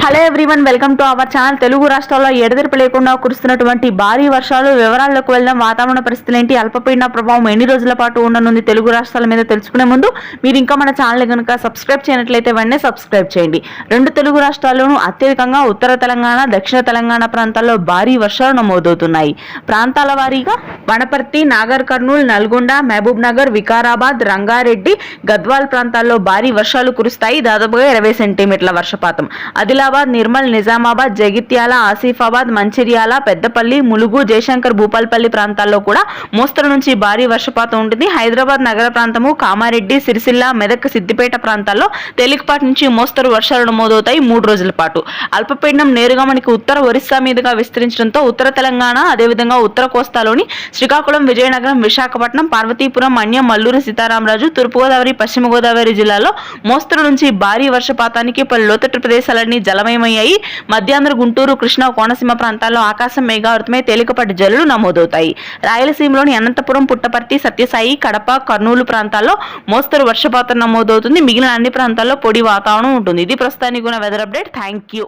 Hello everyone, welcome to our channel. Telugu రాష్ట్రాల్లో ఎడతెరిపి లేకుండా కురుస్తున్నటువంటి భారీ వర్షాలు వివరాల్లోకి వెళ్దాం. వాతావరణ పరిస్థితులు ఏంటి, అల్పపీడన ప్రభావం ఎన్ని రోజుల పాటు ఉండనుంది తెలుగు రాష్ట్రాల మీద తెలుసుకునే ముందు మీరు ఇంకా మన ఛానల్ కనుక సబ్స్క్రైబ్ చేయనట్లయితే వెంటనే సబ్స్క్రైబ్ చేయండి. రెండు తెలుగు రాష్ట్రాల్లోనూ అత్యధికంగా ఉత్తర తెలంగాణ, దక్షిణ తెలంగాణ ప్రాంతాల్లో భారీ వర్షాలు నమోదవుతున్నాయి. ప్రాంతాల వారీగా వనపర్తి, నాగర్ కర్నూల్, నల్గొండ, మహబూబ్ నగర్, వికారాబాద్, రంగారెడ్డి, గద్వాల్ ప్రాంతాల్లో భారీ వర్షాలు కురుస్తాయి. దాదాపుగా 20 సెంటీమీటర్ల వర్షపాతం. ఆదిలాబాద్, నిర్మల్, నిజామాబాద్, జగిత్యాల, ఆసిఫాబాద్, మంచిర్యాల, పెద్దపల్లి, ములుగు, జయశంకర్, భూపాల్పల్లి ప్రాంతాల్లో కూడా మోస్తరు నుంచి భారీ వర్షపాతం ఉంటుంది. హైదరాబాద్ నగర ప్రాంతము, కామారెడ్డి, సిరిసిల్ల, మెదక్, సిద్దిపేట ప్రాంతాల్లో తేలికపాటి నుంచి మోస్తరు వర్షాలు నమోదవుతాయి 3 రోజుల పాటు. అల్పపీడనం నేరుగా మనకి ఉత్తర ఒరిస్సా మీదుగా విస్తరించడంతో ఉత్తర తెలంగాణ, అదేవిధంగా ఉత్తర కోస్తాలోని శ్రీకాకుళం, విజయనగరం, విశాఖపట్నం, పార్వతీపురం, మన్యం, మల్లూరు సీతారామరాజు, తూర్పుగోదావరి, పశ్చిమ గోదావరి జిల్లాలో మోస్తరు నుంచి భారీ వర్షపాతానికి పలు లోతట్టు ప్రదేశాలన్నీ జలమయమయ్యాయి. మధ్యాంధ్ర, గుంటూరు, కృష్ణా, కోనసీమ ప్రాంతాల్లో ఆకాశం మేఘావృతమై తేలికపాటి జల్లులు నమోదవుతాయి. రాయలసీమలోని అనంతపురం, పుట్టపర్తి, సత్యసాయి, కడప, కర్నూలు ప్రాంతాల్లో మోస్తరు వర్షపాతం నమోదవుతుంది. మిగిలిన అన్ని ప్రాంతాల్లో పొడి వాతావరణం ఉంటుంది. ఇది ప్రస్తుతానికి ఉన్న వెదర్ అప్డేట్. Thank you.